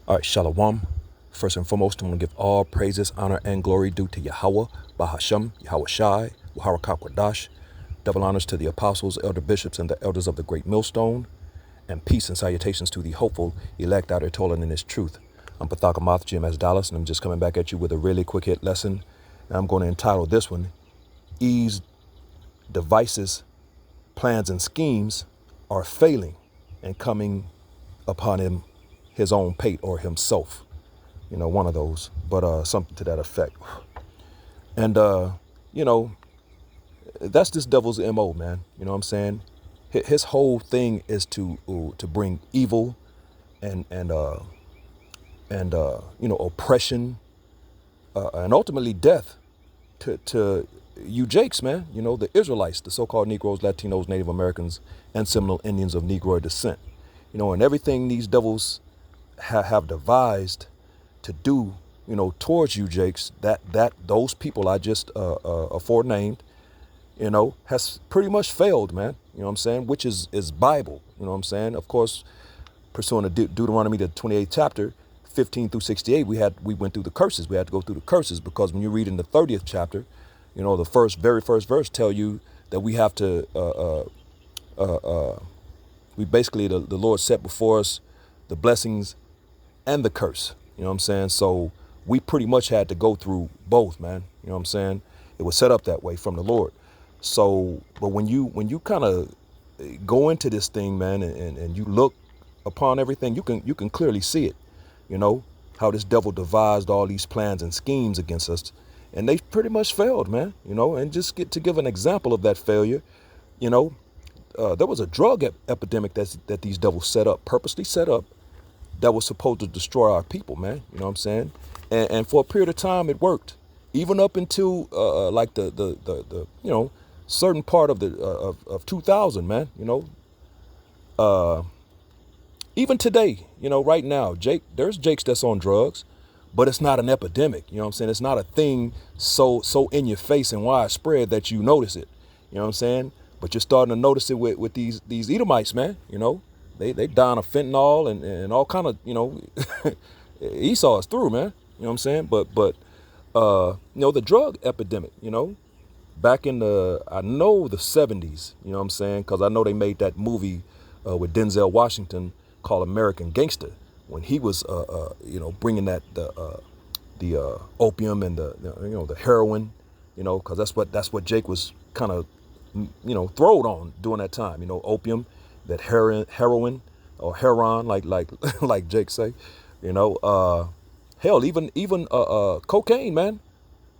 All right, Shalom. First and foremost, I want to give all praises, honor, and glory due to Yahweh, Bahashem, Yahweh Shai, Waharakak Wadash. Double honors to the apostles, elder bishops, and the elders of the great millstone. And peace and salutations to the hopeful elect out here toiling in this truth. I'm Pathakamoth Jim S. Dallas, and I'm just coming back at you with a really quick hit lesson. And I'm going to entitle this one, Eve's devices, plans, and schemes are failing and coming upon him, his own pate or himself. One of those, but something to that effect. And, you know, that's this devil's MO, man. You know what I'm saying? His whole thing is to bring evil and oppression and ultimately death to you Jakes, man. The Israelites, the so-called Negroes, Latinos, Native Americans, and Seminole Indians of Negroid descent. And everything these devils have devised to do, towards you Jakes, that those people I just aforenamed, has pretty much failed, man. You know what I'm saying? Which is Bible. You know what I'm saying? Of course, pursuant to Deuteronomy, the 28th chapter, 15 through 68, we went through the curses. We had to go through the curses because when you read in the 30th chapter, the very first verse tell you that we have to, we basically, the Lord set before us the blessings and the curse. You know what I'm saying? So we pretty much had to go through both, man. You know what I'm saying? It was set up that way from the Lord. So, but when you kind of go into this thing, man, and you look upon everything, you can clearly see it. How this devil devised all these plans and schemes against us, and they pretty much failed, man. And just to give an example of that failure, there was a drug epidemic that these devils purposely set up, that was supposed to destroy our people, man. You know what I'm saying? And for a period of time, it worked, even up until like the certain part of the of 2000, man. Even today, right now, there's Jakes that's on drugs, but it's not an epidemic. You know what I'm saying? It's not a thing so in your face and widespread that you notice it. You know what I'm saying? But you're starting to notice it with these Edomites, man. They dying of fentanyl and all kind of, Esau is through, man. You know what I'm saying? But the drug epidemic, back in I know the 70s, you know what I'm saying? Because I know they made that movie with Denzel Washington called American Gangster, when he was, bringing that the opium and the heroin, because that's what Jake was kind of, throwed on during that time, opium, that heroin or heron, like like Jake say, hell, even cocaine, man,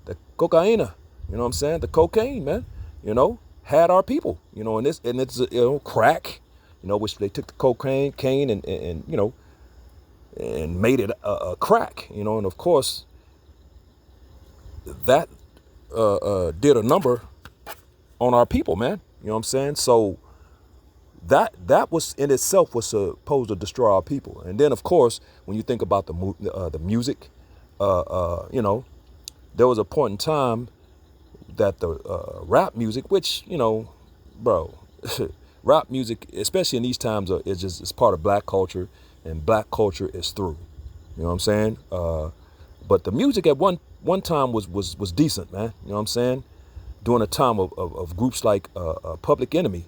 the cocaina, you know what I'm saying? The cocaine, man, had our people, and it's crack, which they took the cocaine and and made it a crack, and of course that did a number on our people, man. You know what I'm saying? So that was in itself was supposed to destroy our people. And then of course, when you think about the music, there was a point in time that the rap music, which bro, rap music, especially in these times, it's part of black culture, and black culture is through. You know what I'm saying? But the music at one time was decent, man. You know what I'm saying? During a time of groups like Public Enemy.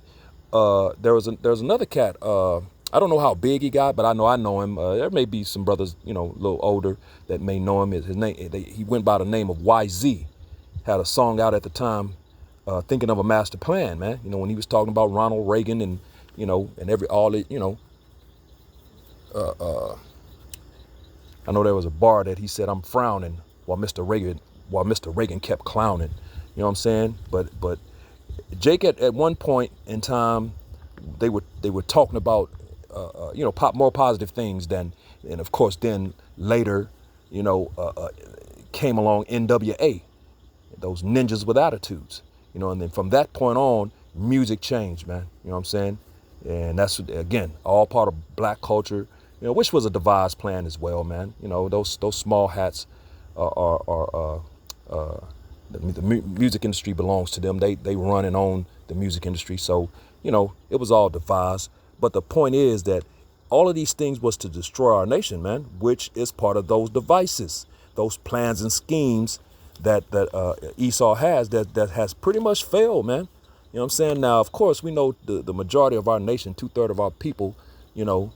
There's another cat. I don't know how big he got, but I know him. There may be some brothers, a little older, that may know him. His name, he went by the name of YZ. Had a song out at the time, Thinking of a Master Plan, man. When he was talking about Ronald Reagan and and I know there was a bar that he said, "I'm frowning," while Mr. Reagan kept clowning. You know what I'm saying? But Jake at one point in time, they were talking about more positive things than, and of course then later, came along NWA, those ninjas with attitudes, and then from that point on, music changed, man. You know what I'm saying? And that's, again, all part of black culture, which was a devised plan as well, man. Those small hats are the music industry belongs to them. They run and own the music industry. So, it was all devised. But the point is that All of these things was to destroy our nation, man, which is part of those devices, those plans and schemes that Esau has that has pretty much failed, man. You know what I'm saying? Now, of course, we know the majority of our nation, 2/3 of our people, you know,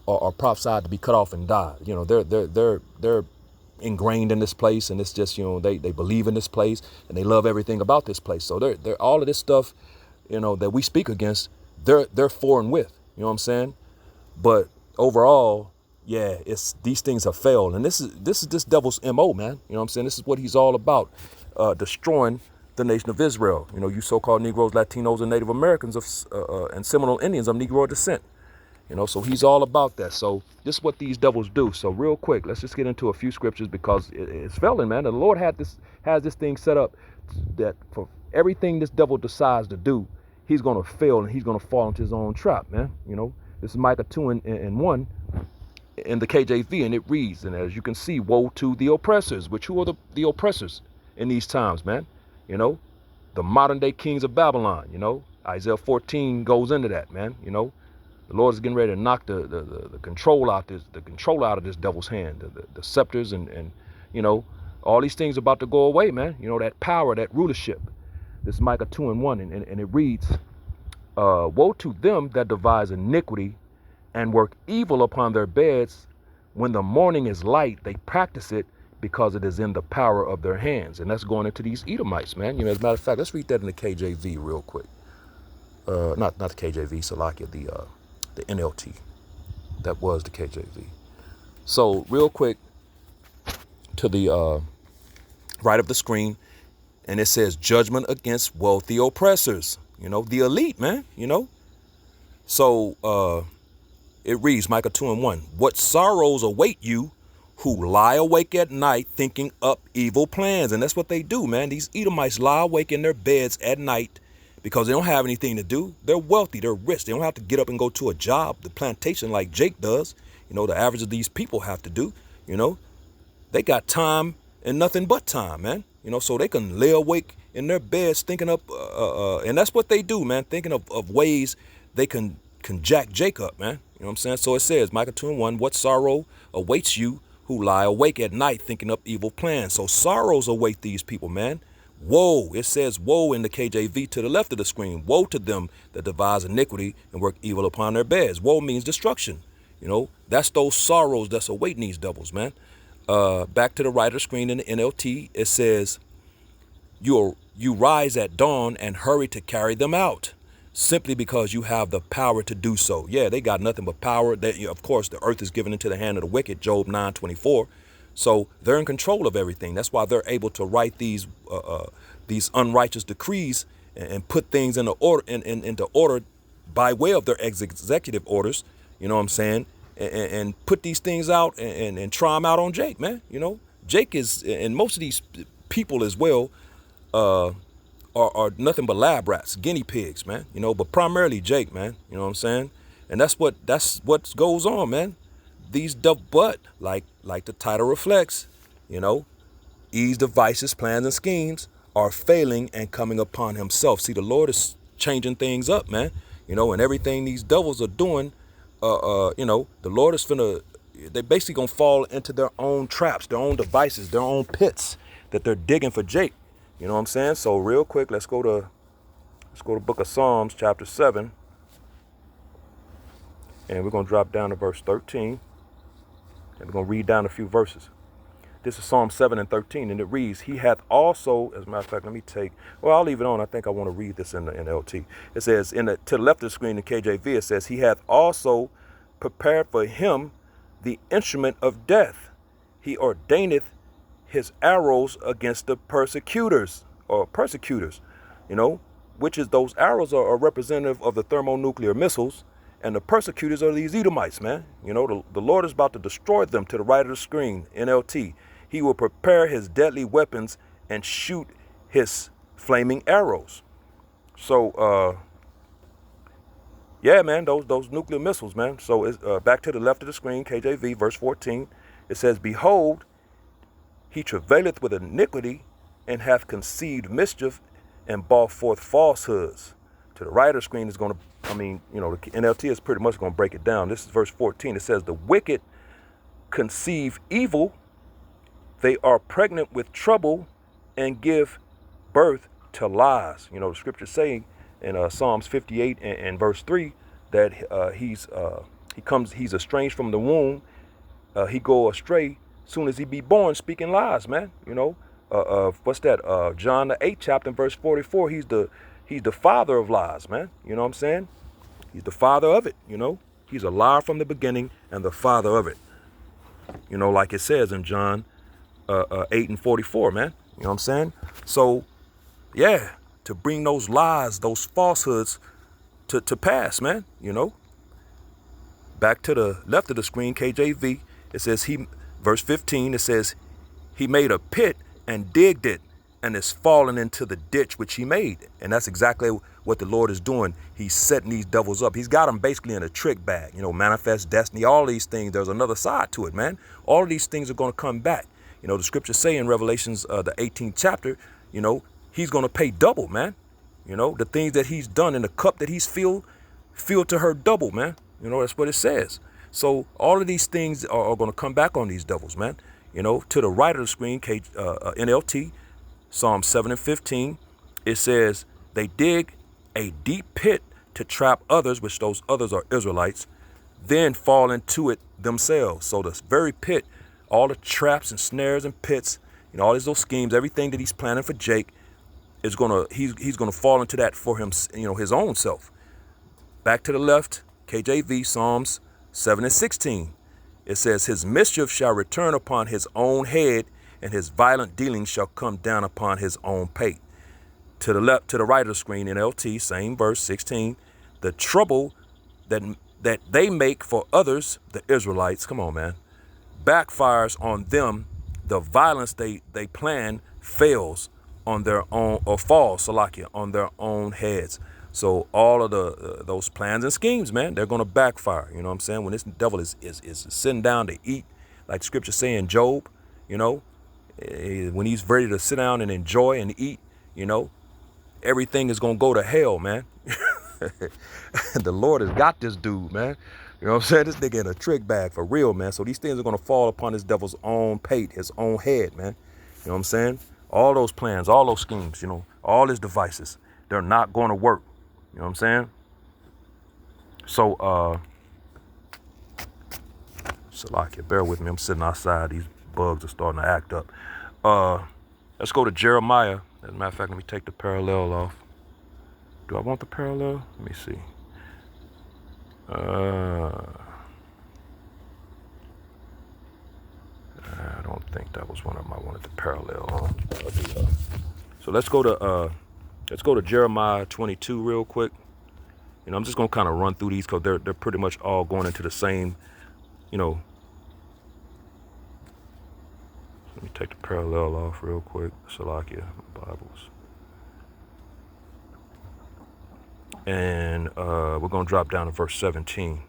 are prophesied to be cut off and die. You know, they're ingrained in this place, and it's just, you know, they believe in this place and they love everything about this place. So they're all of this stuff, you know, that we speak against, they're for and with. You know what I'm saying? But overall, yeah, it's these things have failed, and this is this devil's MO, man. You know what I'm saying? This is what he's all about, destroying the nation of Israel. You know, you so-called Negroes, Latinos, and Native Americans and Seminole Indians of Negro descent. You know, so he's all about that. So this is what these devils do. So real quick, let's just get into a few scriptures because it's failing, man. And the Lord has this thing set up that for everything this devil decides to do, he's going to fail and he's going to fall into his own trap, man. You know, this is Micah 2 and 1 in the KJV, and it reads, and as you can see, woe to the oppressors, which who are the oppressors in these times, man? You know, the modern day kings of Babylon. You know, Isaiah 14 goes into that, man. You know, the Lord is getting ready to knock the control out of this devil's hand, the scepters and you know, all these things about to go away, man. You know, that power, that rulership. This is Micah 2 and 1, and it reads, woe to them that devise iniquity and work evil upon their beds. When the morning is light, they practice it because it is in the power of their hands. And that's going into these Edomites, man. You know, as a matter of fact, let's read that in the KJV real quick. Not the KJV, Salakia, the NLT. That was the KJV. So real quick to the right of the screen, and it says judgment against wealthy oppressors. You know, the elite, man. You know, so it reads, Micah 2 and 1, what sorrows await you who lie awake at night thinking up evil plans. And that's what they do, man. These Edomites lie awake in their beds at night because they don't have anything to do. They're wealthy. They're rich. They don't have to get up and go to a job, the plantation like Jake does. You know, the average of these people have to do. You know, they got time and nothing but time, man. You know, so they can lay awake in their beds thinking up, and that's what they do, man, thinking of ways they can jack Jake up, man. You know what I'm saying? So it says, Micah 2 and 1, what sorrow awaits you who lie awake at night thinking up evil plans. So sorrows await these people, man. Woe, it says woe in the KJV to the left of the screen. Woe to them that devise iniquity and work evil upon their beds. Woe means destruction. You know, that's those sorrows that's awaiting these devils, man. Back to the right of the screen in the NLT, it says, you rise at dawn and hurry to carry them out, simply because you have the power to do so. Yeah, they got nothing but power. That, of course, the earth is given into the hand of the wicked, Job 9:24. So they're in control of everything. That's why they're able to write these unrighteous decrees and put things into order by way of their executive orders. You know what I'm saying? And put these things out and try them out on Jake, man. You know, Jake is, and most of these people as well, are nothing but lab rats, guinea pigs, man. You know, but primarily Jake, man. You know what I'm saying? And that's what goes on, man. These but like the title reflects, you know, these devices, plans, and schemes are failing and coming upon himself. See, the Lord is changing things up, man. You know, and everything these devils are doing, you know, the Lord is they basically gonna fall into their own traps, their own devices, their own pits that they're digging for Jake. You know what I'm saying? So real quick, let's go to Book of Psalms, chapter 7. And we're going to drop down to verse 13. And we're going to read down a few verses. This is Psalm 7 and 13. And it reads, he hath also, as a matter of fact, I'll leave it on. I think I want to read this in the LT. It says, to the left of the screen in KJV, it says, he hath also prepared for him the instrument of death. He ordaineth his arrows against the persecutors, you know, which is those arrows are representative of the thermonuclear missiles, and the persecutors are these Edomites, man. You know, the Lord is about to destroy them. To the right of the screen, NLT, he will prepare his deadly weapons and shoot his flaming arrows. So, yeah, man, those nuclear missiles, man. So it's, back to the left of the screen, KJV, verse 14, it says, behold, he travaileth with iniquity and hath conceived mischief and brought forth falsehoods. To the right of the screen is going to, the NLT is pretty much going to break it down. This is verse 14. It says, the wicked conceive evil, they are pregnant with trouble, and give birth to lies. The scriptures saying in Psalms 58 and verse 3 that he's estranged from the womb. He go astray soon as he be born, speaking lies, man. What's that? John the 8th chapter and verse 44. He's the father of lies, man. You know what I'm saying? He's the father of it. He's a liar from the beginning and the father of it. Like it says in John 8 and 44, man. You know what I'm saying? So, yeah, to bring those lies, those falsehoods to pass, man. Back to the left of the screen, KJV, it says verse 15, it says, he made a pit and digged it and is fallen into the ditch which he made. And that's exactly what the Lord is doing. He's setting these devils up. He's got them basically in a trick bag, manifest destiny, all these things. There's another side to it, man. All of these things are going to come back. The scriptures say in Revelations, the 18th chapter, he's going to pay double, man. The things that he's done in the cup that he's filled to her double, man. That's what it says. So all of these things are going to come back on these devils, man. To the right of the screen, NLT, Psalm 7 and 15, it says, they dig a deep pit to trap others, which those others are Israelites, then fall into it themselves. So the very pit, all the traps and snares and pits, all those schemes, everything that he's planning for Jake is he's gonna fall into that for him, his own self. Back to the left, KJV, Psalms 7 and 16. It says, his mischief shall return upon his own head, and his violent dealings shall come down upon his own pate. To the right of the screen, NLT, same verse 16. The trouble that they make for others, the Israelites, come on, man, backfires on them. The violence they plan fails on their own, or falls, Salakia, on their own heads. So all of those plans and schemes, man, they're going to backfire. You know what I'm saying? When this devil is sitting down to eat, like scripture say in Job, when he's ready to sit down and enjoy and eat, everything is going to go to hell, man. The Lord has got this dude, man. You know what I'm saying? This nigga in a trick bag for real, man. So these things are going to fall upon this devil's own pate, his own head, man. You know what I'm saying? All those plans, all those schemes, all his devices, they're not going to work. You know what I'm saying? So, Salakia, bear with me. I'm sitting outside. These bugs are starting to act up. Let's go to Jeremiah. As a matter of fact, let me take the parallel off. Do I want the parallel? Let me see. I don't think that was one of them I wanted to parallel on. So let's go to Jeremiah 22 real quick. I'm just gonna kind of run through these because they're pretty much all going into the same. Let me take the parallel off real quick. Salakia, Bibles. And we're gonna drop down to verse 17.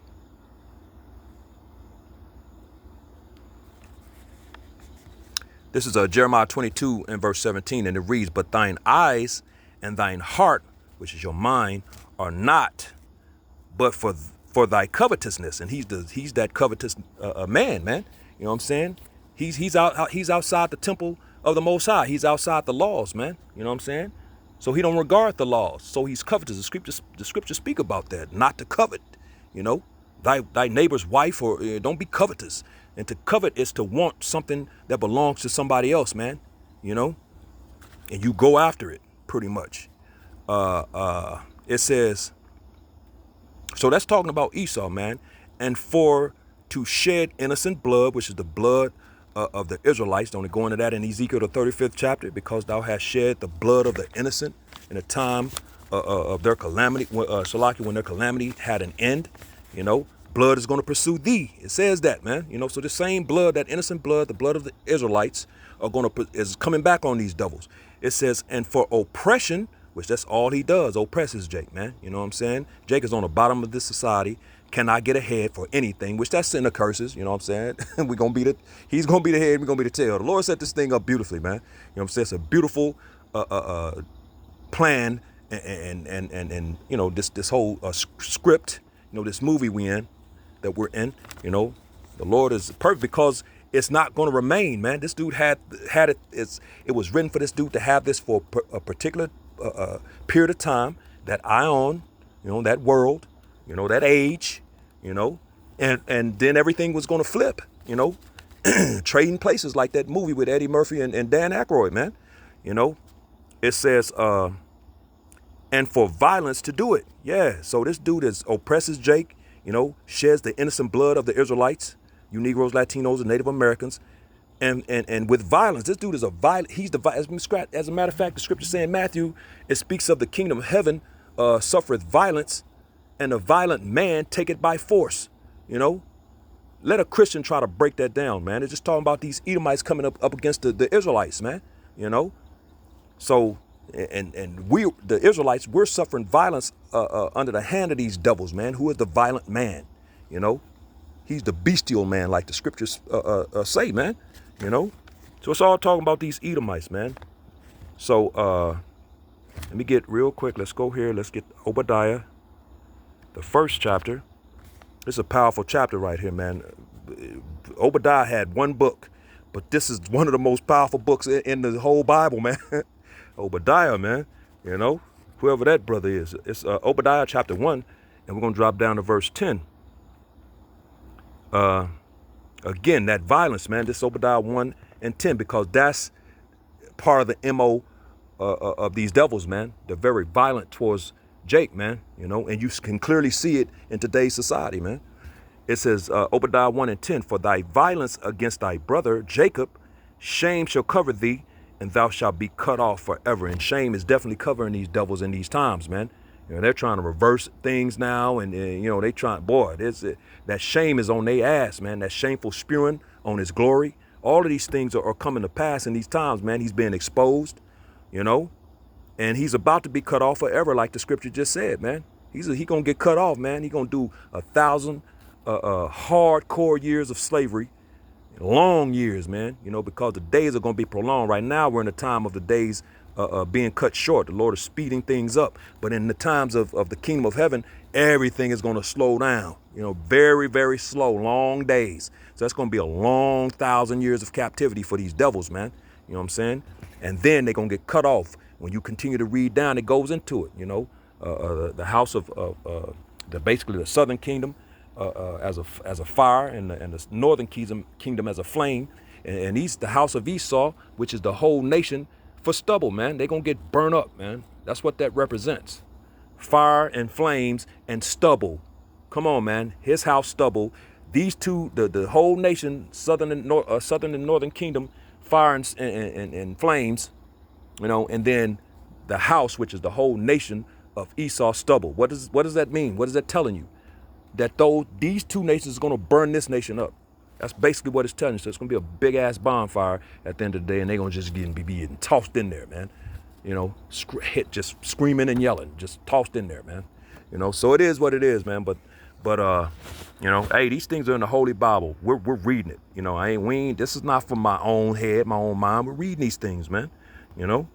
This is Jeremiah 22 and verse 17, and it reads, but thine eyes and thine heart, which is your mind, are not, but for thy covetousness. And he's that covetous man. You know what I'm saying? He's outside the temple of the Most High. He's outside the laws, man. You know what I'm saying? So he don't regard the laws. So he's covetous. The scriptures speak about that, not to covet. Thy neighbor's wife, or don't be covetous. And to covet is to want something that belongs to somebody else, man. And you go after it, pretty much. It says, so that's talking about Esau, man. And for to shed innocent blood, which is the blood of the Israelites. Don't go into that in Ezekiel, the 35th chapter, because thou hast shed the blood of the innocent in a time of their calamity, Salaki, when their calamity had an end. Blood is going to pursue thee. It says that, man. So the same blood, that innocent blood, the blood of the Israelites, is coming back on these devils. It says, and for oppression, which that's all he does, oppresses Jake, man. You know what I'm saying? Jake is on the bottom of this society, cannot get ahead for anything, which that's sin of curses. You know what I'm saying? He's going to be the head, we're going to be the tail. The Lord set this thing up beautifully, man. You know what I'm saying? It's a beautiful plan and you know, this whole script, you know, this movie that we're in, you know, the Lord is perfect because it's not going to remain, man. This dude had it. It was written for this dude to have this for a particular period of time, that ion, you know, that world, you know, that age, you know, and then everything was going to flip, you know, trading places, like that movie with Eddie Murphy and Dan Aykroyd, man. You know, it says, and for violence to do it. Yeah, so this dude oppresses Jake, you know, sheds the innocent blood of the Israelites, you Negroes, Latinos, and Native Americans, and with violence. This dude is he's the, as a matter of fact, the scripture saying in Matthew, it speaks of the kingdom of heaven suffereth violence, and a violent man take it by force, you know. Let a Christian try to break that down, man. It's just talking about these Edomites coming up against the Israelites, man, you know. So, and we, the Israelites, we're suffering violence under the hand of these devils, man. Who is the violent man? You know, he's the bestial man, like the scriptures say, man. You know, so it's all talking about these Edomites, man. So let me get real quick. Let's go here. Let's get Obadiah, the first chapter. This is a powerful chapter right here, man. Obadiah had one book, but this is one of the most powerful books in the whole Bible, man. Obadiah, man, you know, whoever that brother is. It's Obadiah chapter 1, and we're going to drop down to verse 10. Again, that violence, man, this Obadiah 1 and 10, because that's part of the MO of these devils, man. They're very violent towards Jake, man, you know, and you can clearly see it in today's society, man. It says, Obadiah 1 and 10, for thy violence against thy brother Jacob, shame shall cover thee, and thou shalt be cut off forever. And shame is definitely covering these devils in these times, man. You know, they're trying to reverse things now, and you know, they trying, boy, that shame is on their ass, man. That shameful spewing on his glory. All of these things are coming to pass in these times, man. He's being exposed, you know, and he's about to be cut off forever, like the scripture just said, man. He's gonna get cut off, man. He's gonna do 1,000 hardcore years of slavery, long years, man, you know, because the days are going to be prolonged. Right now, we're in the time of the days being cut short. The Lord is speeding things up. But in the times of the kingdom of heaven, everything is going to slow down, you know, very, very slow, long days. So that's going to be a long 1,000 years of captivity for these devils, man. You know what I'm saying? And then they're going to get cut off. When you continue to read down, it goes into it, you know, the house of basically the southern kingdom, as a fire, and the northern kingdom as a flame, and the house of Esau, which is the whole nation, for stubble, man. They're gonna get burned up, man. That's what that represents. Fire and flames and stubble. Come on, man. His house, stubble. These two, the whole nation, southern and northern kingdom, fire and flames, you know, and then the house, which is the whole nation of Esau, stubble. What does that mean? What is that telling you? That these two nations are going to burn this nation up. That's basically what it's telling you. So it's going to be a big ass bonfire at the end of the day, and they're going to just be getting tossed in there, man. You know, just screaming and yelling, just tossed in there, man. You know, so it is what it is, man. But you know, hey, these things are in the Holy Bible. We're reading it. You know, this is not from my own head, my own mind. We're reading these things, man. You know,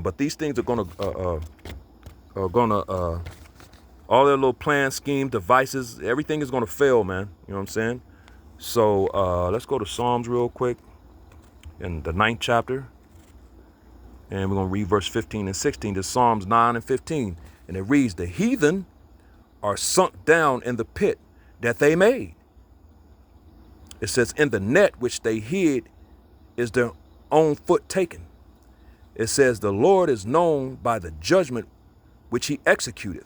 but these things are gonna all their little plans, schemes, devices, everything is going to fail, man. You know what I'm saying? So let's go to Psalms real quick in the 9th chapter. And we're going to read verse 15 and 16. This Psalms 9 and 15. And it reads, the heathen are sunk down in the pit that they made. It says, in the net which they hid is their own foot taken. It says, the Lord is known by the judgment which he executeth.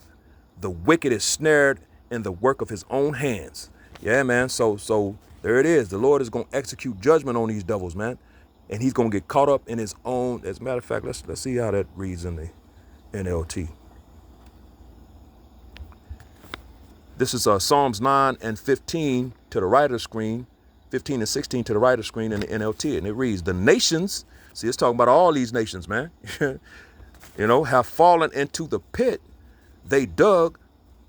The wicked is snared in the work of his own hands. Yeah, man. So there it is. The Lord is going to execute judgment on these devils, man. And he's going to get caught up in his own. As a matter of fact, let's see how that reads in the NLT. This is Psalms 9 and 15 to the right of the screen, 15 and 16 to the right of the screen in the NLT. And it reads, the nations, see, it's talking about all these nations, man, you know, have fallen into the pit they dug,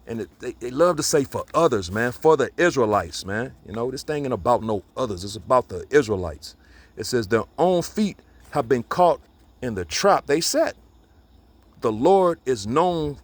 and they love to say for others, man, for the Israelites, man. You know, this thing ain't about no others. It's about the Israelites. It says their own feet have been caught in the trap they set. the Lord is known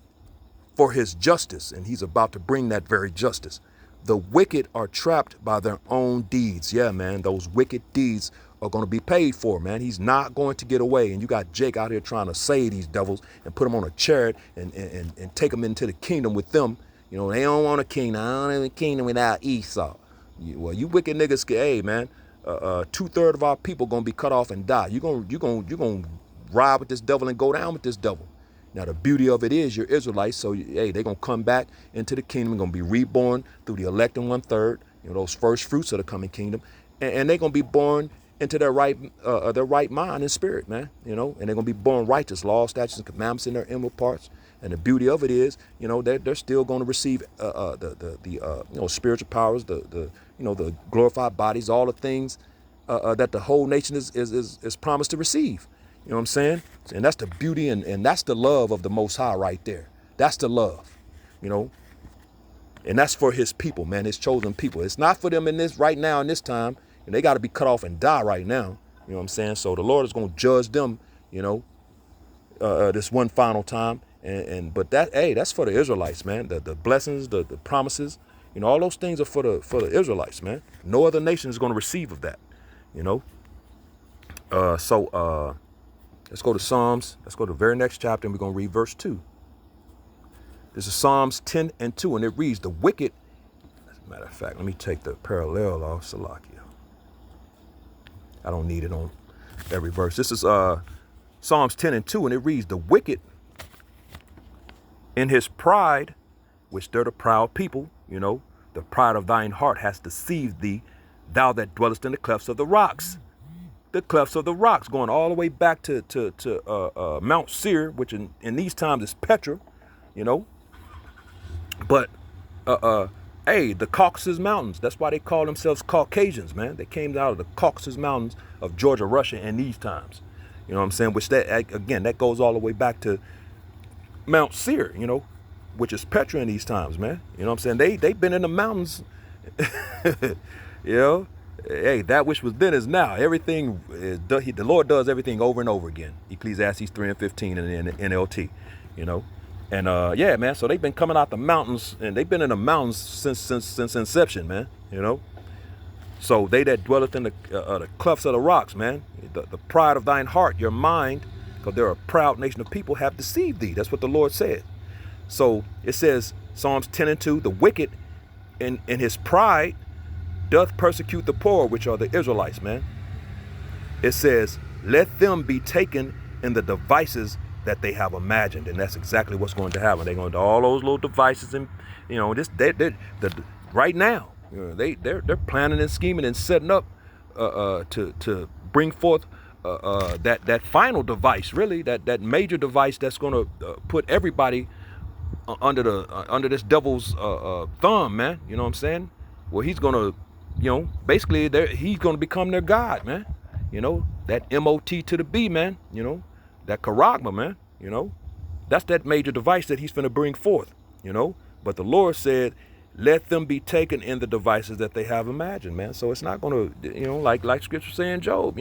for his justice, and he's about to bring that very justice. The wicked are trapped by their own deeds. Yeah, man, those wicked deeds are going to be paid for, man. He's not going to get away. And you got Jake out here trying to save these devils and put them on a chariot and take them into the kingdom with them. You know, they don't want a kingdom. I don't have a kingdom without Esau. Well, you wicked niggas, hey, man, 2/3 of our people going to be cut off and die. You're going to ride with this devil and go down with this devil. Now, the beauty of it is you're Israelites, so, hey, they're going to come back into the kingdom, going to be reborn through the elect and 1/3, those first fruits of the coming kingdom, and they're going to be born into their right mind and spirit, man, and they're going to be born righteous, law, statutes, and commandments in their inward parts. And the beauty of it is, they're still going to receive the spiritual powers, the glorified bodies, all the things that the whole nation is promised to receive. You know what I'm saying? And that's the beauty and that's the love of the Most High right there. That's the love, and that's for his people, man, his chosen people. It's not for them in this right now in this time. And they got to be cut off and die right now. You know what I'm saying? So the Lord is going to judge them, this one final time. But that's for the Israelites, man. The blessings, the promises, all those things are for the Israelites, man. No other nation is going to receive of that, So let's go to Psalms. Let's go to the very next chapter, and we're going to read verse 2. This is Psalms 10:2, and it reads, the wicked, as a matter of fact, let me take the parallel off Salakia. I don't need it on every verse. This is Psalms 10:2, and it reads, the wicked in his pride, which they're the proud people, the pride of thine heart has deceived thee, thou that dwellest in the clefts of the rocks. The clefts of the rocks, going all the way back to Mount Seir, which in these times is Petra, But, the Caucasus Mountains, that's why they call themselves Caucasians, man. They came out of the Caucasus Mountains of Georgia, Russia in these times. You know what I'm saying? Which that goes all the way back to Mount Seir, which is Petra in these times, man. You know what I'm saying? They've been in the mountains, Hey, that which was then is now. Everything, the Lord does everything over and over again. Ecclesiastes 3:15 in the NLT, And yeah, man, so they've been coming out the mountains, and they've been in the mountains since inception, man, So they that dwelleth in the clefts of the rocks, man, the pride of thine heart, your mind, because they're a proud nation of people, have deceived thee. That's what the Lord said. So it says, Psalms 10:2, the wicked in his pride doth persecute the poor, which are the Israelites, man. It says, let them be taken in the devices that they have imagined. And that's exactly what's going to happen. They're going to do all those little devices, and right now, they're planning and scheming and setting up to bring forth that final device, really, that major device that's going to put everybody under this devil's thumb, man. You know what I'm saying? Well, he's going to, basically he's going to become their God, man. That MOT to the B, man. That charagma, man. That's that major device that he's finna bring forth. But the Lord said, let them be taken in the devices that they have imagined, man. So it's not gonna, like Scripture saying Job,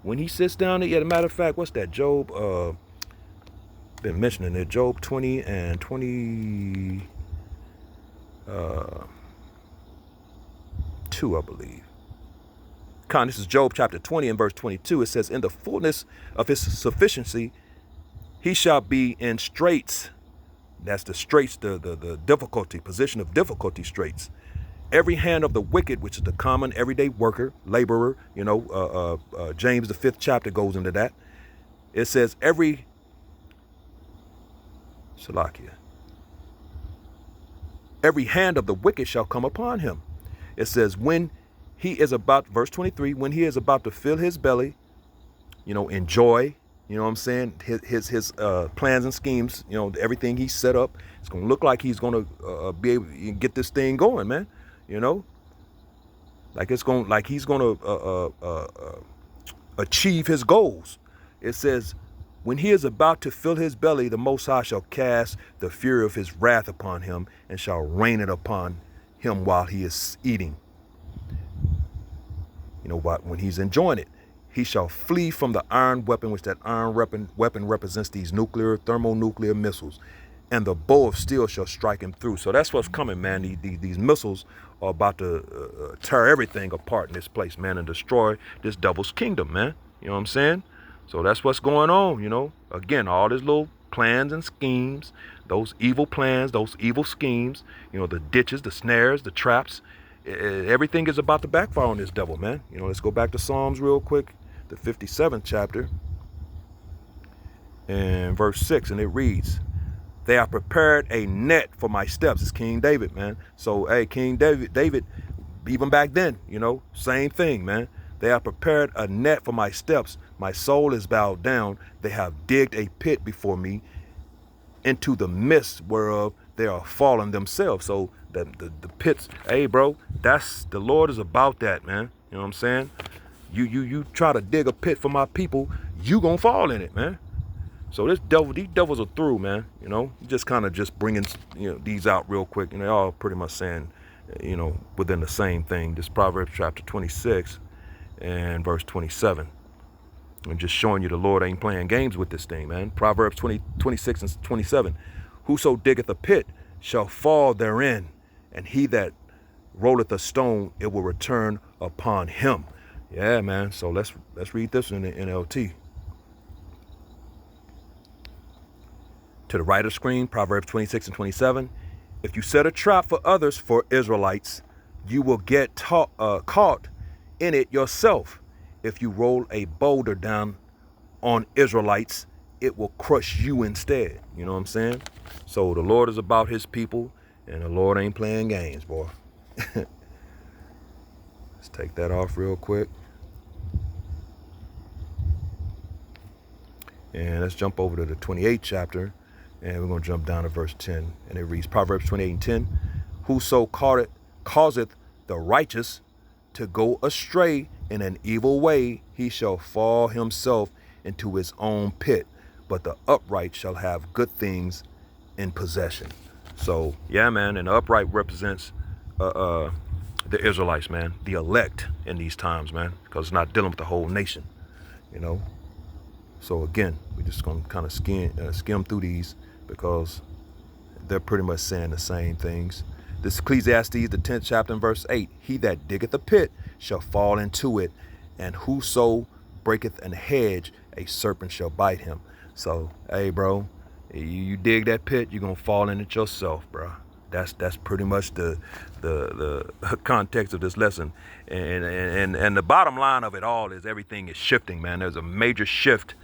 when he sits down, as a matter of fact, what's that? Job, been mentioning it, Job 20 and 22, I believe. This is Job chapter 20 and verse 22. It says, in the fullness of his sufficiency, he shall be in straits. That's the straits, the difficulty, position of difficulty straits. Every hand of the wicked, which is the common everyday worker, laborer, James the 5th chapter goes into that. It says every hand of the wicked shall come upon him. It says when he is about, verse 23, when he is about to fill his belly, enjoy, what I'm saying, his plans and schemes, everything he set up, it's going to look like he's going to be able to get this thing going, man, like he's going to achieve his goals. It says, when he is about to fill his belly, the Most High shall cast the fury of his wrath upon him and shall rain it upon him while he is eating. When he's enjoying it, he shall flee from the iron weapon, which that iron weapon represents these thermonuclear missiles. And the bow of steel shall strike him through. So that's what's coming, man. These missiles are about to tear everything apart in this place, man, and destroy this devil's kingdom, man. You know what I'm saying? So that's what's going on, you know. Again, all these little plans and schemes, those evil plans, those evil schemes, you know, the ditches, the snares, the traps, everything is about to backfire on this devil, man. You know, let's go back to Psalms real quick, the 57th chapter, and verse 6, and it reads, they have prepared a net for my steps. It's King David, man. So, hey, King David, even back then, you know, same thing, man. They have prepared a net for my steps. My soul is bowed down. They have digged a pit before me, into the midst whereof they are fallen themselves. So the pits, hey, bro, that's the Lord is about that, man. You know what I'm saying? You try to dig a pit for my people, you gonna fall in it, man. So these devils are through, man. You know, just kind of just bringing, you know, these out real quick, and they're all pretty much saying, you know, within the same thing. This Proverbs chapter 26 and verse 27. I'm just showing you the Lord ain't playing games with this thing, man. Proverbs 26 and 27. Whoso diggeth a pit shall fall therein, and he that rolleth a stone, it will return upon him. Yeah, man. So let's read this in the NLT. To the right of the screen, Proverbs 26 and 27. If you set a trap for others, for Israelites, you will get caught in it yourself. If you roll a boulder down on Israelites, it will crush you instead. You know what I'm saying? So the Lord is about his people, and the Lord ain't playing games, boy. Let's take that off real quick. And let's jump over to the 28th chapter. And we're going to jump down to verse 10. And it reads, Proverbs 28 and 10. Whoso causeth the righteous to go astray in an evil way, he shall fall himself into his own pit. But the upright shall have good things in possession. So, yeah, man. And the upright represents the Israelites, man. The elect in these times, man. Because it's not dealing with the whole nation, you know. So, again, we're just going to kind of skim through these, because they're pretty much saying the same things. This Ecclesiastes, the 10th chapter and verse 8. He that diggeth a pit shall fall into it, and whoso breaketh an hedge, a serpent shall bite him. So, hey, bro, you dig that pit, you're going to fall in it yourself, bro. That's pretty much the context of this lesson. And the bottom line of it all is everything is shifting, man. There's a major shift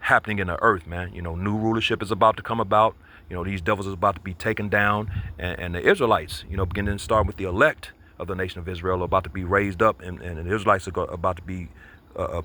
happening in the earth, man. You know, new rulership is about to come about. You know, these devils is about to be taken down, and the Israelites, you know, beginning to start with the elect of the nation of Israel, are about to be raised up, and the Israelites are about to be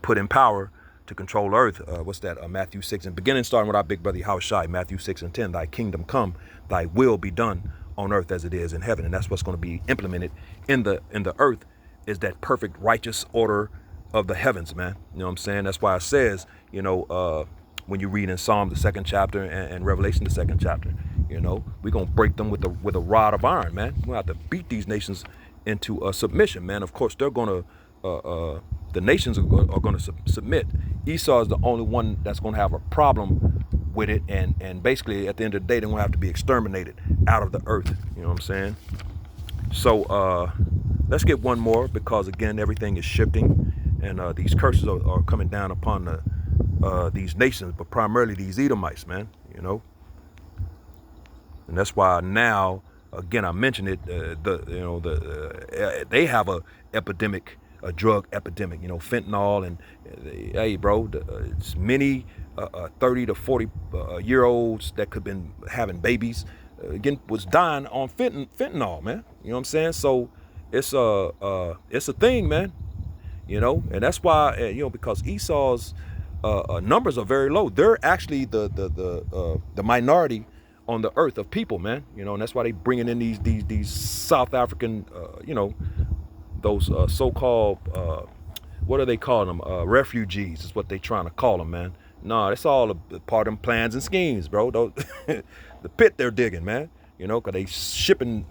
put in power to control earth. What's that? Matthew 6, and beginning starting with our big brother Yahushua, Matthew 6 and 10. Thy kingdom come, thy will be done on earth as it is in heaven. And that's what's going to be implemented in the earth, is that perfect righteous order of the heavens, man. You know what I'm saying? That's why it says, you know, when you read in Psalm the 2nd chapter and Revelation the 2nd chapter, you know, we're gonna break them with a rod of iron, man. We're gonna have to beat these nations into submission, man. Of course, they're gonna the nations are gonna submit. Esau is the only one that's gonna have a problem with it, and basically at the end of the day, they're gonna have to be exterminated out of the earth. You know what I'm saying? So let's get one more, because again, everything is shifting, and these curses are coming down upon these nations, but primarily these Edomites, man. You know, and that's why now, again, I mentioned it. They have a epidemic, a drug epidemic. You know, fentanyl, and hey, bro, it's many 30 to 40 year olds that could have been having babies. Again, was dying on fentanyl, man. You know what I'm saying? So it's a thing, man. You know, and that's why you know, because Esau's numbers are very low. They're actually the minority on the earth of people, man. You know, and that's why they bringing in these South African, you know, those so-called what do they call them? Refugees is what they trying to call them, man. No, that's all a part of them plans and schemes, bro. Those, the pit they're digging, man. You know, because they shipping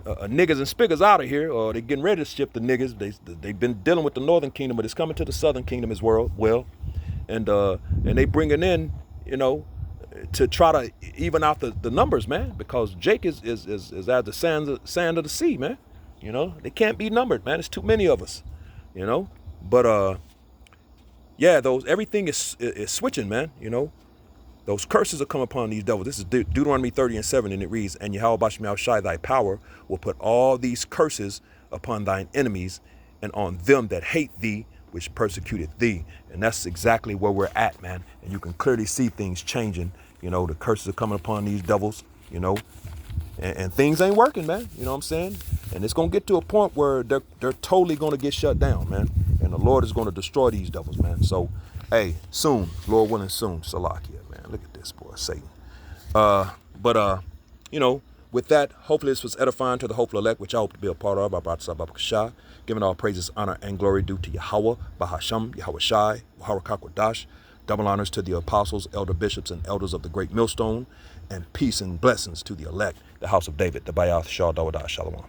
niggas and spiggers out of here, or they getting ready to ship the niggas. They've been dealing with the northern kingdom, but it's coming to the southern kingdom as well. And they bringing in, you know, to try to even out the numbers, man, because Jake is as the sand of the sea, man. You know, they can't be numbered, man. It's too many of us, you know. But yeah, everything is switching, man. You know, those curses will come upon these devils. This is Deuteronomy 30:7, and it reads, "And Yahweh Bashmiel Shai, thy power, will put all these curses upon thine enemies and on them that hate thee, which persecuted thee." And that's exactly where we're at, man. And you can clearly see things changing. You know, the curses are coming upon these devils, you know, and things ain't working, man. You know what I'm saying? And it's going to get to a point where they're totally going to get shut down, man. And the Lord is going to destroy these devils, man. So, hey, soon, Lord willing, soon. Salakia, man. Look at this, boy, Satan. But you know, with that, hopefully this was edifying to the hopeful elect, which I hope to be a part of. I brought Sabakashah, giving all praises, honor, and glory due to Yahweh, Bahasham, Yahweh Shai, Harakakwa. Double honors to the apostles, elder bishops, and elders of the great millstone, and peace and blessings to the elect, the house of David, the Bayath Shah Dawadah Shalom.